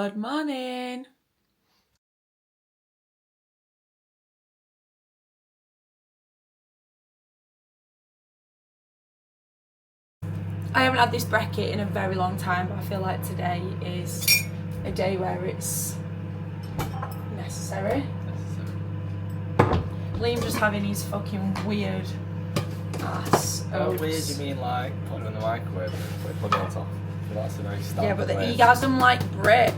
Good morning. I haven't had this brekkie in a very long time, but I feel like today is a day where it's necessary. Liam's just having his fucking weird ass oats. How weird do you mean, like putting them in the microwave and putting it on top? That's a nice start. Yeah, but he has them like brick.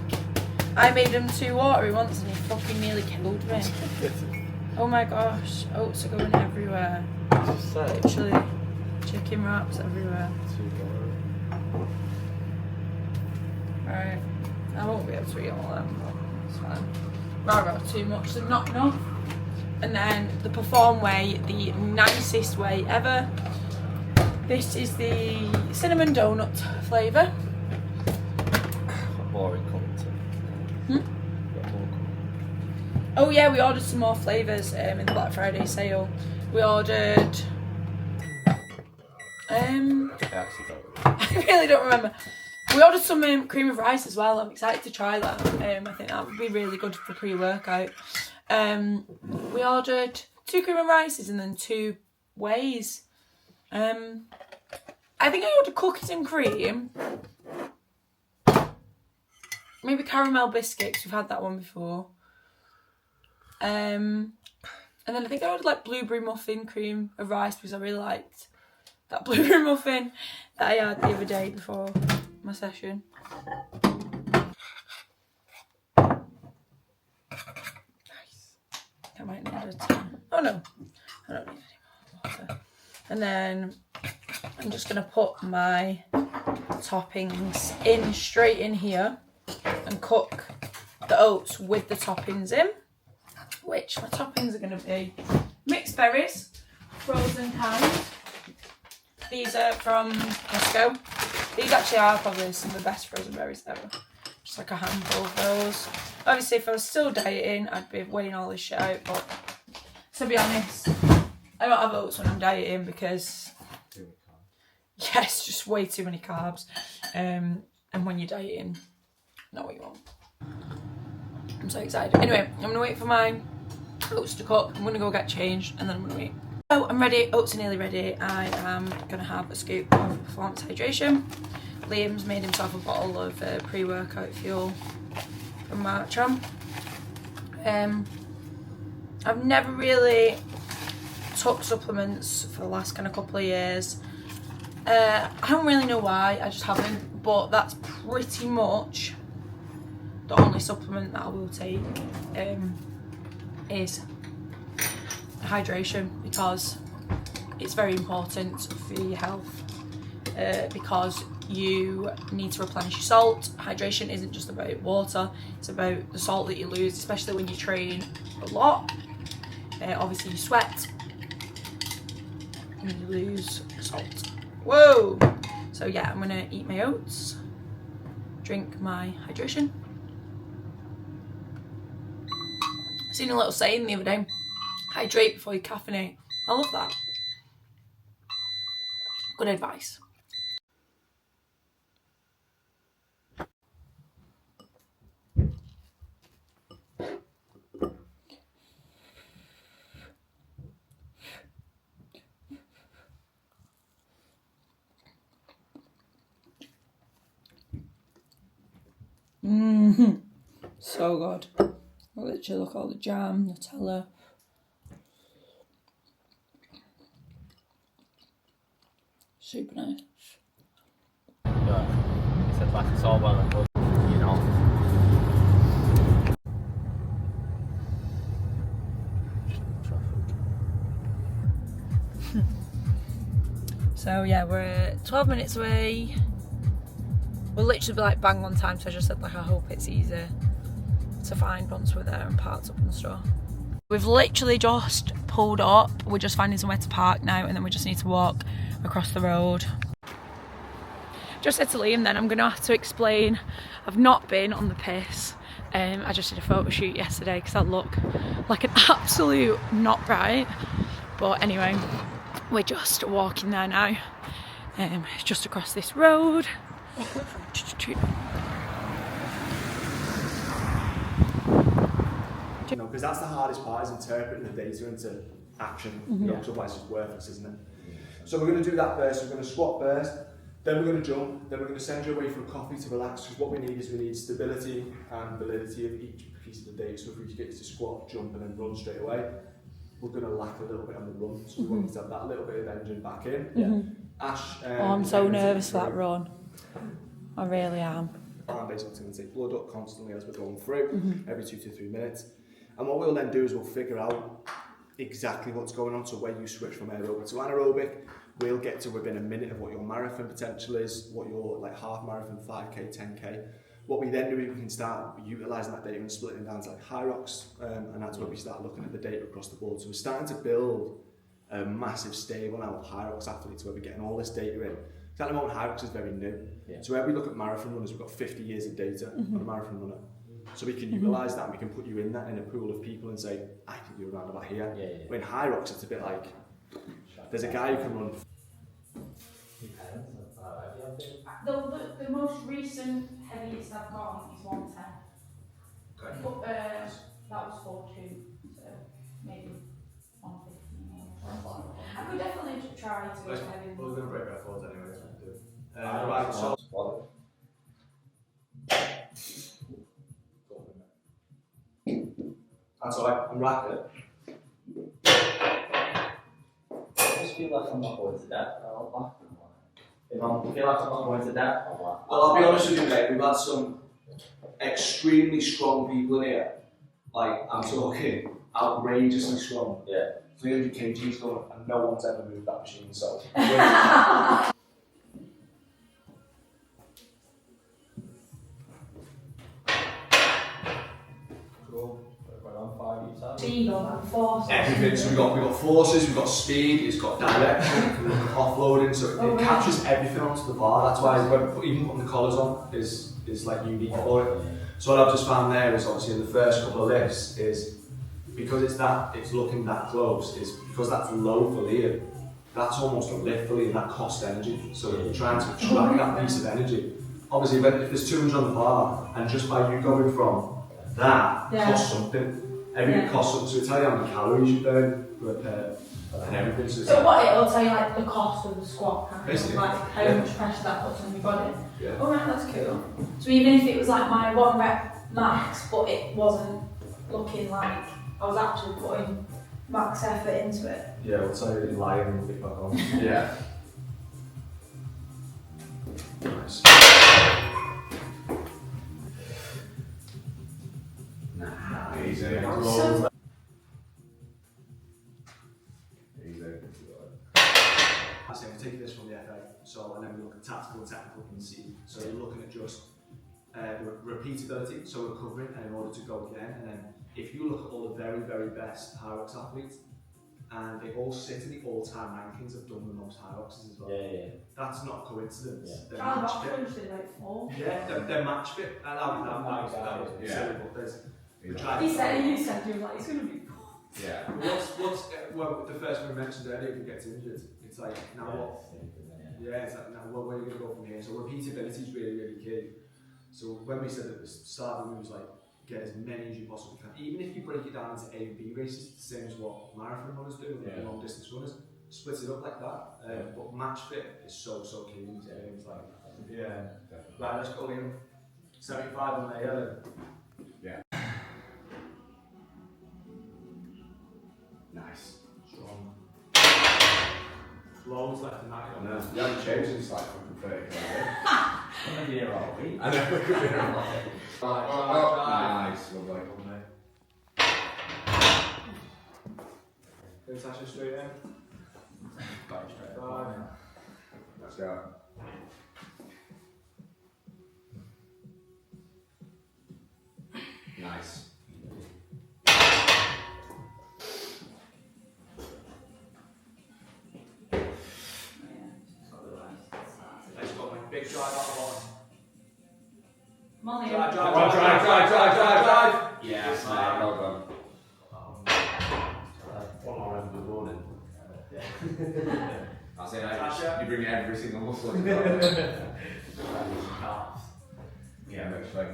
I made him too watery once and he fucking nearly killed me. Oh my gosh, oats are going everywhere. Literally, chicken wraps everywhere. Right, I won't be able to eat all of them, but it's fine. Rather too much than not enough. And then the Perform Whey, the nicest whey ever. This is the cinnamon donut flavour. Boring coming. Oh yeah, we ordered some more flavours in the Black Friday sale. We ordered I really don't remember. We ordered some cream of rice as well. I'm excited to try that. I think that would be really good for pre-workout. We ordered 2 cream of rices and then 2 wheys. I think I ordered cookies and cream. Maybe caramel biscuits. We've had that one before. And then I think I ordered like blueberry muffin cream of rice because I really liked that blueberry muffin that I had the other day before my session. Nice. I might need it. Oh no, I don't need any more water. And then I'm just gonna put my toppings in straight in here and cook the oats with the toppings in, which my toppings are going to be mixed berries, frozen canned. These are from Costco. These actually are probably some of the best frozen berries ever. Just like a handful of those. Obviously if I was still dieting I'd be weighing all this shit out, but to be honest I don't have oats when I'm dieting because yes, just way too many carbs, and when you're dieting, not what you want. I'm so excited. Anyway, I'm gonna wait for my oats to cook. I'm gonna go get changed and then I'm gonna wait. So I'm ready, oats are nearly ready. I am gonna have a scoop of Performance Hydration. Liam's made himself a bottle of pre-workout fuel from Marcham. I've never really took supplements for the last kind of couple of years. I don't really know why, I just haven't, but that's pretty much the only supplement that I will take is hydration, because it's very important for your health, because you need to replenish your salt. Hydration isn't just about water, it's about the salt that you lose, especially when you train a lot. Obviously you sweat and you lose salt. Whoa! So yeah, I'm gonna eat my oats, drink my hydration. I seen a little saying the other day, hydrate before you caffeinate. I love that. Good advice. So good. Literally look at all the jam, Nutella. Super nice. Yeah, he said like it's all well and good, you know. So yeah, we're 12 minutes away. We'll literally be like bang on time, so I just said like I hope it's easy to find once we're there and parked up and stuff. We've literally just pulled up. We're just finding somewhere to park now and then we just need to walk across the road. Just said to Liam then I'm gonna have to explain I've not been on the piss. I just did a photo shoot yesterday because I look like an absolute not right. But anyway, we're just walking there now. Just across this road. do. Because that's the hardest part, is interpreting the data into action. Because otherwise it's worthless, isn't it? So we're going to do that first. We're going to squat first, then we're going to jump, then we're going to send you away for a coffee to relax, because what we need is we need stability and validity of each piece of the data. So if we get you to squat, jump and then run straight away, we're going to lack a little bit on the run. So we want you to have that little bit of engine back in. Ash, I'm so nervous for that run. I really am. I'm basically going to take blood up constantly as we're going through, every 2 to 3 minutes. And what we'll then do is we'll figure out exactly what's going on, so where you switch from aerobic to anaerobic. We'll get to within a minute of what your marathon potential is, what your like half marathon, 5k, 10k. What we then do is we can start utilising that data and splitting it down to like Hyrox, and that's where we start looking at the data across the board. So we're starting to build a massive stable now of Hyrox athletes where we're getting all this data in. At the moment, Hyrox is very new. So where we look at marathon runners, we've got 50 years of data on a marathon runner. So we can utilise that, and we can put you in that in a pool of people and say, I think you're around about here. When Hyrox, it's a bit like, there's a guy who can run. The most recent heaviest I've got is 110. Okay. But that was 4.2, so maybe 115. I could definitely try to go heavy. We're going to break records anyway. Right, so that's alright, I'm racking it. I just feel like I'm not going to that. If I feel like I'm not going to that, I'm like. Well, I'll be honest with you, mate, we've had some extremely strong people in here. Like, I'm talking outrageously strong. 300 kgs going, and no one's ever moved that machine, so. Speed or like force? Everything. So we've got forces, we've got speed, it's got direction, we've got offloading, so it captures everything onto the bar. That's why even putting the collars on is like unique for it. So what I've just found there is obviously in the first couple of lifts is because it's looking that close, is because that's low for Liam. That's almost a lift for Liam, that costs energy. So you're trying to extract that piece of energy. Obviously, if there's 200 on the bar, and just by you going from that costs something. Everything costs something, so it'll tell you how many calories you burn and everything. So what, it'll tell you like the cost of the squat, kind basically, of, like how much pressure that puts on your body. Yeah. Alright, that's cool. So even if it was like my 1 rep max, but it wasn't looking like I was actually putting max effort into it. Yeah, we'll tell you in live and we'll get back on. Yeah. Nice. Easy. Easy. I say we're taking this from the FA, so and then we look at tactical and technical in C. So you're looking at just repeatability, so recovering, and in order to go again. And then if you look at all the very, very best Hyrox athletes, and they all sit in the all-time rankings have done the most Hyroxes as well. That's not a coincidence. They're match fit. Like 4. Yeah, they're match fit. That was silly, but there's. You said you were like, it's going to be 4. Yeah. Well, the first one we mentioned earlier, if he gets injured, it's like, now what? Yeah, it's like, now where are you going to go from here? So repeatability is really, really key. So when we said at the start, we was like, get as many as you possibly can. Even if you break it down into A and B races, it's the same as what marathon runners do, and long distance runners, split it up like that. But match fit is so key in these games. Like, right, let's go in 75 on there. Yeah. Nice. Strong. Loads left in that. No, you haven't changed since like 130 kg. I'm going to be here all week. I know, we could be here all day. Nice, lovely. Go Tasha straight in. Got it straight. 5. Let's go. Nice. Let's go, mate. Big drive out the bottom. Come on, Drive. Yes, mate, well done. One more end of the morning. That's it, you bring every single muscle in. Yeah, literally.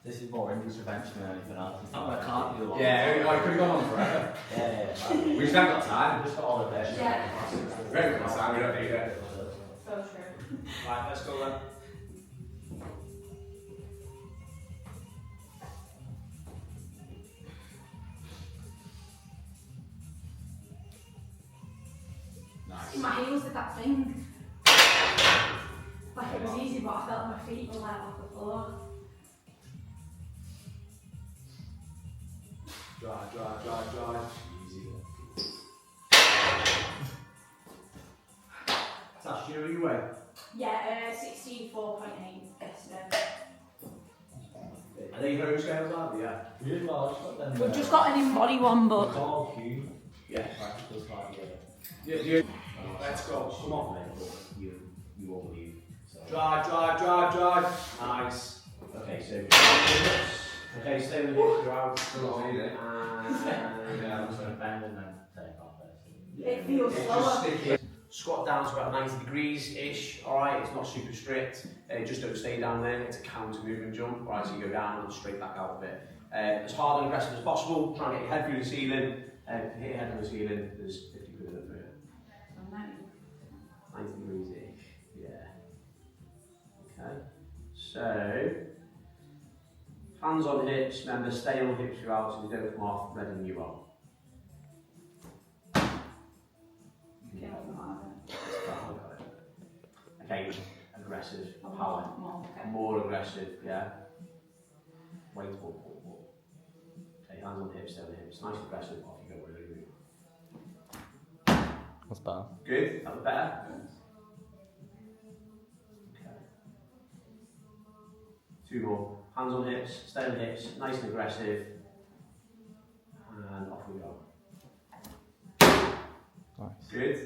This is more intervention than anything else. It's not I can't do a lot. Yeah, I could have gone on forever. Yeah. We just haven't got time. Just got all of this. Yeah. Very good time, we don't need it. So true. Right, let's go then. Nice. My heels did that thing. Like it was easy, but I felt my feet were like off the floor. Drive. Easy. Tash, do you know what you weigh? Yeah, 64.8 yesterday. Are they those scales, aren't they? Yeah. Really well, I've got them. We've just got an in-body one, but It's all cute. Yeah. Practical slightly. Yeah. Let's go. Come on. You won't believe. So. Drive. Nice. Okay, so. Okay, stay with it throughout. And I'm just going to bend and then take off it. it feels It's slower. just sticky. Squat down to about 90 degrees-ish, alright, it's not super strict, just don't stay down there, it's a counter movement jump, alright, so you go down and straight back out of it. As hard and aggressive as possible, try and get your head through the ceiling, if you hit your head on the ceiling, there's 50 quid in it for you. 90 degrees-ish, yeah. Okay, so, hands on hips, remember stay on hips throughout so you don't come off, ready you on. Okay, aggressive, power, more aggressive, yeah. Weight, okay, hands on the hips, stay on the hips, nice aggressive, off you go, really. That's better. Good, that was better. Okay. 2 more, hands on hips, stay on the hips, nice and aggressive, and off we go. Nice. Good.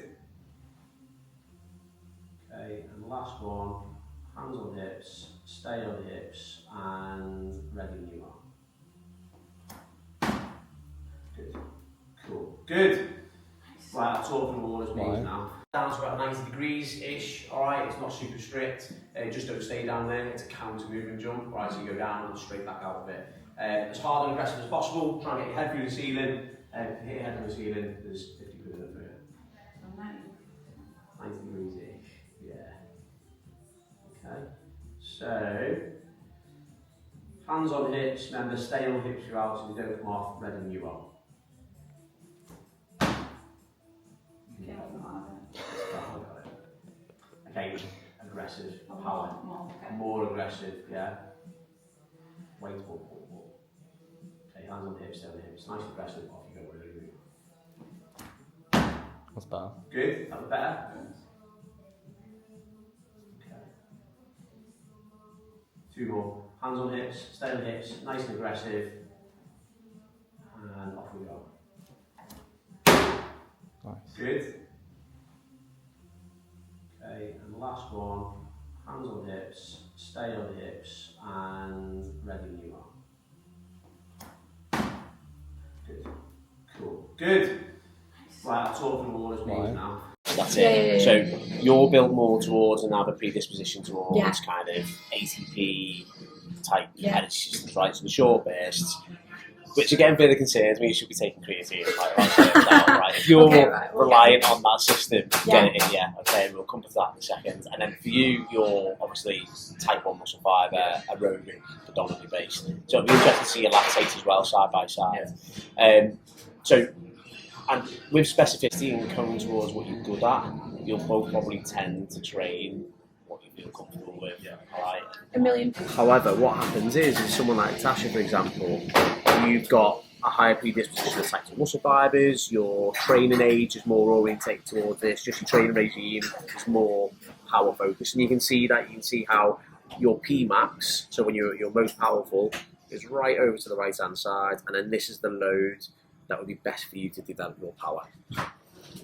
Okay, and the last one, hands on hips, stay on the hips, and ready when you are. Good. Cool. Good. Right, I'll talk from all those means now. Down to about 90 degrees-ish, alright, it's not super strict, just don't stay down there, it's a counter movement jump, alright, so you go down and straight back out of it. As hard and aggressive as possible, try and get your head through the ceiling, if you hit your head on the ceiling, there's 50 quid in it for you. 90 degrees-ish, yeah. Okay, so, hands on hips, remember stay on hips throughout so you don't come off, ready when you are. Okay, aggressive, power, more aggressive, yeah. Weight, okay, hands on the hips, stay on the hips, nice aggressive, off you go, really. That's better. Good, that was better. Okay. 2 more, hands on hips, stay on the hips, nice and aggressive, and off we go. Nice. Good. Okay, and the last one, hands on hips, stay on the hips, and ready when you are. Good. Cool. Good. Right, I'll talk from all those means now. That's it. So you're built more towards and have a predisposition towards kind of ATP type energy systems, right? So the short bursts, which again further concerns me, you should be taking creatine, right? If you're reliant on that system, get it in, okay, we'll come to that in a second. And then for you, you're obviously type 1 muscle fibre, aerobic predominantly based. So it'll be interesting to see your lactate as well, side by side. So, and with specificity and coming towards what you're good at, you'll both probably tend to train what you feel comfortable with, alright? A million. However, what happens is someone like Tasha, for example, you've got a higher predisposition to type 2 muscle fibres, your training age is more orientated towards this, just your training regime is more power focused. And you can see how your P-max, so when you're at your most powerful, is right over to the right hand side, and then this is the load that would be best for you to develop your power.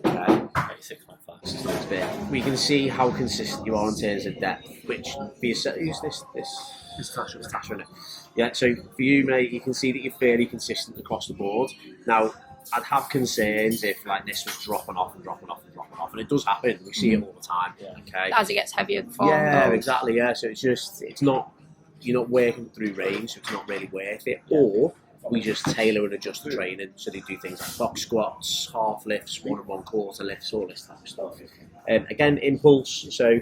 Okay. 86.5. We can see how consistent you are in terms of depth, which who's this? It's Tasha, isn't it? Yeah, so for you, mate, you can see that you're fairly consistent across the board. Now, I'd have concerns if like this was dropping off, and it does happen. We see it all the time. Okay. As it gets heavier, the form Yeah, goes. exactly. Yeah, so it's not, you're not working through range, so it's not really worth it. Or we just tailor and adjust the training, so they do things like box squats, half lifts, 1 1/4 lifts, all this type of stuff. Again, impulse. So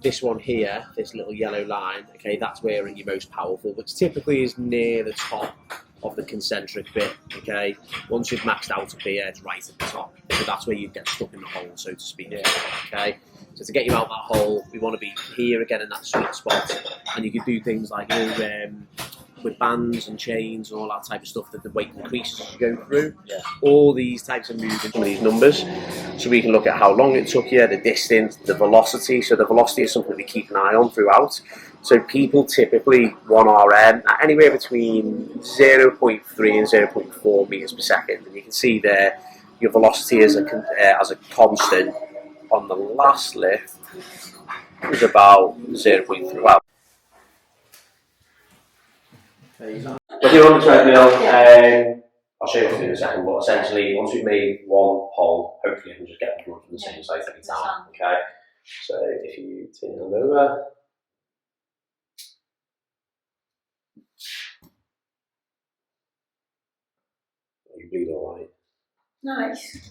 this one here, this little yellow line, okay, that's where you're most powerful, which typically is near the top of the concentric bit. Okay, once you've maxed out up here, it's right at the top, so that's where you get stuck in the hole, so to speak. Okay, so to get you out that hole, we want to be here again in that sweet spot, and you can do things like, you know, with bands and chains and all that type of stuff, that the weight increases as you go through. All these types of movements, some of these numbers, so we can look at how long it took you, the distance, the velocity. So the velocity is something we keep an eye on throughout. So people typically 1 RM at anywhere between 0.3 and 0.4 meters per second, and you can see there your velocity as a constant on the last lift is about 0.3. Well, if you're on the treadmill, I'll show you what to do in a second, but essentially, once we've made one hole, hopefully I can just get them from the same site every time, okay? So if you turn it over, you bleed alright. Nice.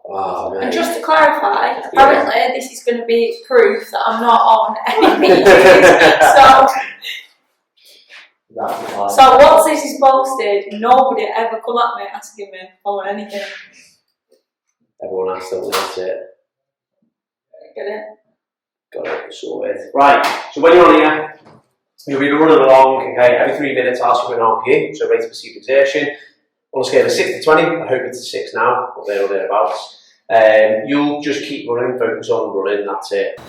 Wow, And just to clarify, apparently this is going to be proof that I'm not on any meetings. So once this is posted, nobody ever come at me asking me if I want anything. Everyone has to admit it. Get it? Got it sorted. Right, so when you're on here, you'll be running along, okay, every 3 minutes ask for an RPE, so rate of perceived exertion. On a scale of 6 to 20, I hope it's a 6 now, or there or thereabouts. You'll just keep running, focus on running, that's it.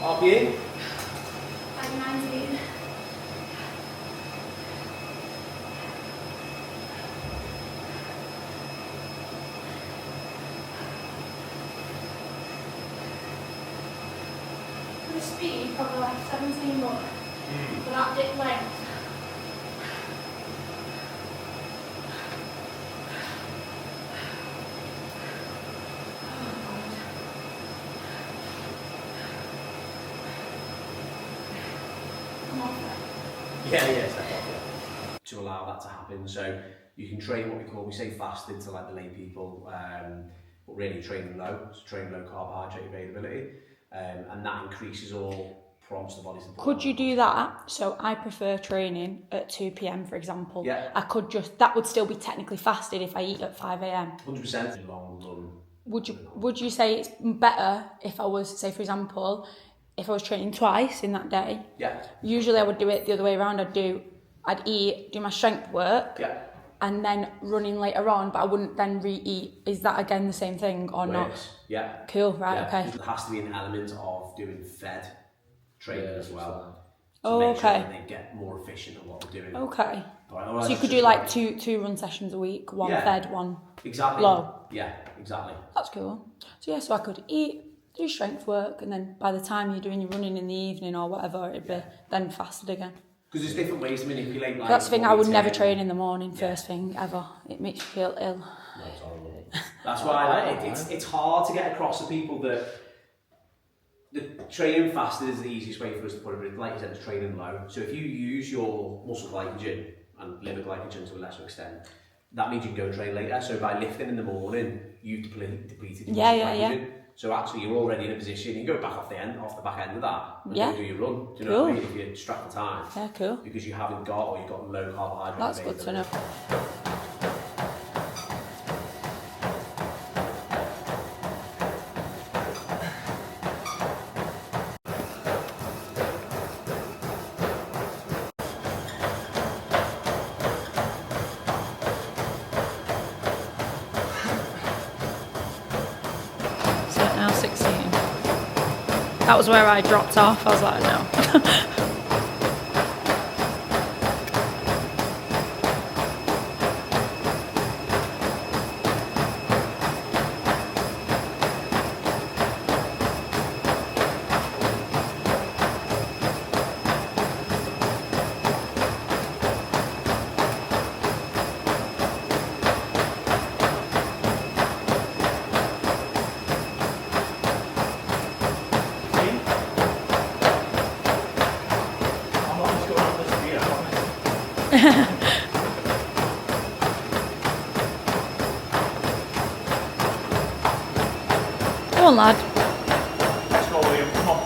RPE? 19. The speed, probably like 17 more. But that dip length. Yeah, to allow that to happen. So you can train what we say fasted to like the lay people, but really training low, so train low carbohydrate availability, and that increases all prompts the body to. Could you do that? So I prefer training at 2 PM, for example. Yeah. I could that would still be technically fasted if I eat at 5 AM. 100% long run. Would you say it's better if I was, say for example, if I was training twice in that day? Yeah. Usually I would do it the other way around. I'd eat, do my strength work, and then running later on, but I wouldn't then re-eat. Is that again the same thing or not? Yeah. Cool, right, okay. There has to be an element of doing fed training as well. Oh, make okay. Sure that they get more efficient at what they're doing. Okay. Right, so you could do like two run sessions a week, one fed, one exactly. low. Yeah, exactly. That's cool. So yeah, so I could eat, do strength work, and then by the time you're doing your running in the evening or whatever, it'd be then fasted again. Because there's different ways to manipulate. Like, That's the thing, I would never train in the morning, first thing ever. It makes you feel ill. That's why it's hard to get across to people that the training fasted is the easiest way for us to put it. Like you said, it's training low. So if you use your muscle glycogen and liver glycogen to a lesser extent, that means you can go train later. So by lifting in the morning, you've depleted your muscle glycogen. So actually, you're already in a position. You can go back off the back end of that, and go do your run. Do you know what I mean? If you strap the time. Yeah, cool. Because you haven't got, or you've got low carbohydrate. That's good to know. Now 16. That was where I dropped off. I was like, no. Come on, lad. Let's go, Liam. Come on.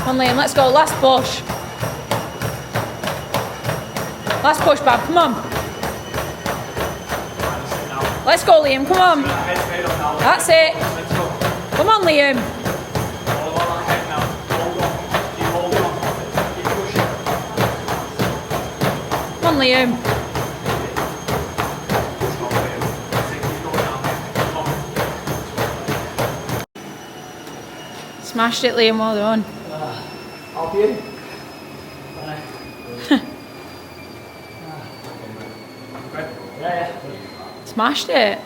Come on, Liam, let's go. Last push. Last push, Bab. Come on. Let's go, Liam. Come on. That's it. Come on, Liam. Come on, Liam. Smashed it, Liam. Well done. I'll be in. Smashed it.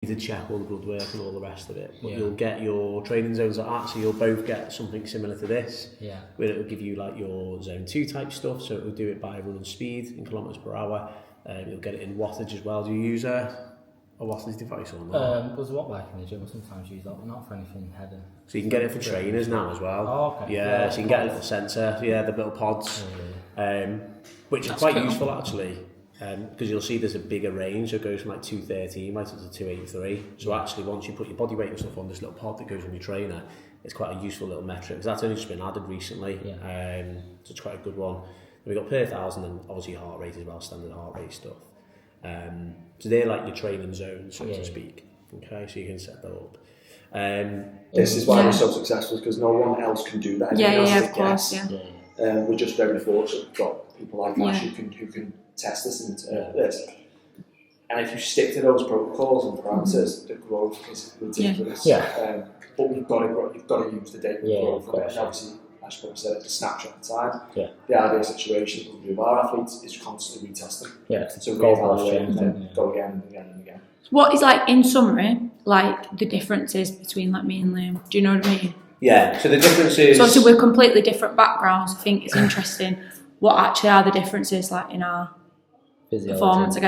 To check all the blood work and all the rest of it, but you'll get your training zones like that, so you'll both get something similar to this, where it will give you like your zone 2 type stuff, so it will do it by running speed in kilometers per hour. You'll get it in wattage as well. Do you use a wattage device or not? There's a watt bike in the gym. I sometimes use that, but not for anything heavy. So you can get it for trainers now as well. Oh, okay. Yeah, so you can get a little sensor, the little pods, which is quite useful actually. Because you'll see there's a bigger range, so it goes from like 213 right up to 283. So actually, once you put your body weight and stuff on this little pod that goes on your trainer, it's quite a useful little metric. Because that's only just been added recently, so it's quite a good one. We've got per 1,000 and obviously heart rate as well, standard heart rate stuff. So they're like your training zones, so to speak. Okay, so you can set that up. This is why we're so successful, because no one else can do that. Of course, We're just very fortunate. We've got people like Ash who can test this and interpret this. And if you stick to those protocols and parameters, the growth is ridiculous. But you've got to use the data growth from it. And obviously, as Paul said, it's a snapshot of time. The ideal situation with our athletes is constantly retesting. So reevaluate and then go again and again and again. What is, like, in summary, like the differences between like me and Liam? Do you know what I mean? Yeah, so the difference is... So obviously we're completely different backgrounds. I think it's interesting what actually are the differences like in our performance,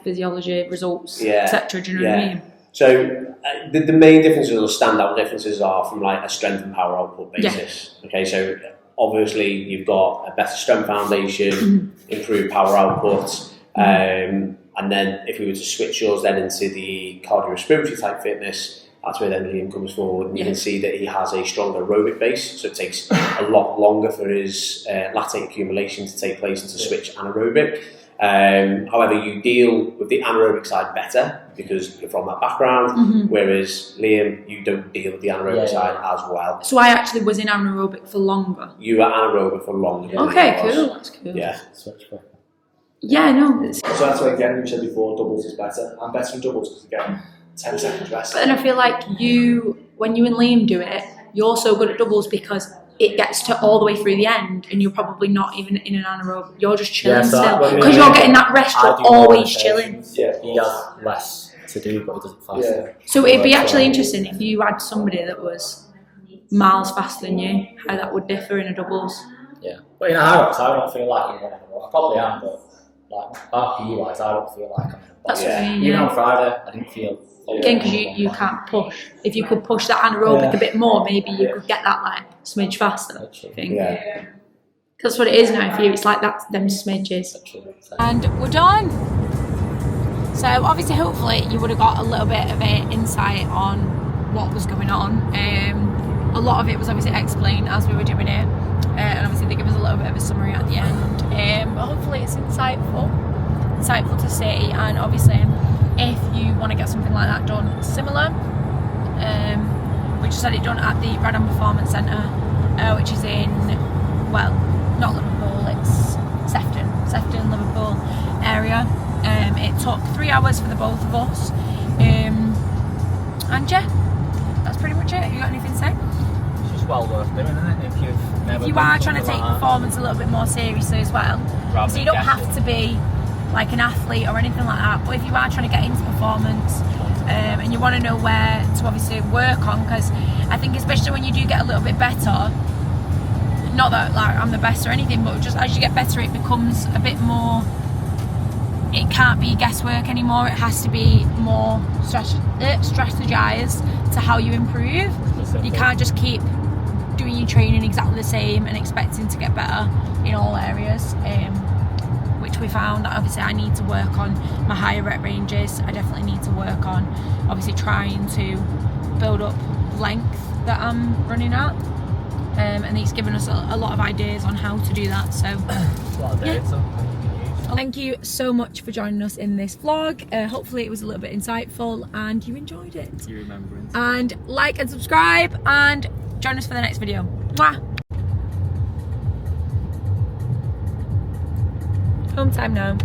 physiology, results, etc. Do you know what I mean? So the main differences or standout differences are from like a strength and power output basis. Okay, so obviously you've got a better strength foundation, improved power output, and then if we were to switch yours then into the cardiorespiratory type fitness, that's where then Liam comes forward, and you can see that he has a stronger aerobic base, so it takes a lot longer for his lactate accumulation to take place and to switch anaerobic. However, you deal with the anaerobic side better because you're from that background, whereas Liam, you don't deal with the anaerobic side as well. So I actually was in anaerobic for longer. You were anaerobic for longer. Okay, cool. That's cool. Yeah. Yeah, no. So that's why, again, you said before, doubles is better. I'm better in doubles because, again, 10 seconds rest. But then I feel like when you and Liam do it, you're so good at doubles because it gets to all the way through the end and you're probably not even in an anaerobic, you're just chilling so still when we- because you're getting that rest, I you're do more always chilling. rotations. He has less to do, but he doesn't fast. Yeah. So it'd be actually interesting if you had somebody that was miles faster than you, how that would differ in a doubles. Yeah. But in a Hyrox, I don't feel like I'm running a lot. I probably am, but like RPE wise, I don't feel like I'm in a That's what I mean, Even yeah. on Friday, I didn't feel. Again, because you can't push. If you could push that anaerobic a bit more, maybe you could get that like smidge faster. I think. Yeah. That's what it is now for you. It's like that, them smidges. And we're done. So obviously, hopefully, you would have got a little bit of an insight on what was going on. A lot of it was obviously explained as we were doing it, and obviously they give us a little bit of a summary at the end. But hopefully, it's insightful to see. And obviously, if you want to get something like that done similar, we just had it done at the RedOn Performance Centre, which is in, well, not Liverpool, it's Sefton, Liverpool area. It took 3 hours for the both of us, and yeah, that's pretty much it. You got anything to say? It's just well worth doing, isn't it? If you've never. If you are trying to take performance a little bit more seriously as well, so you don't have to be like an athlete or anything like that, but if you are trying to get into performance and you want to know where to obviously work on, because I think especially when you do get a little bit better, not that like I'm the best or anything, but just as you get better it becomes a bit more, it can't be guesswork anymore, it has to be more strategized to how you improve. You can't just keep doing your training exactly the same and expecting to get better in all areas, which we found that obviously I need to work on my higher rep ranges. I definitely need to work on obviously trying to build up length that I'm running at, and he's given us a lot of ideas on how to do that. So thank you so much for joining us in this vlog. Hopefully it was a little bit insightful and you enjoyed it. You remembering. And like and subscribe and join us for the next video. Mwah! Home time now.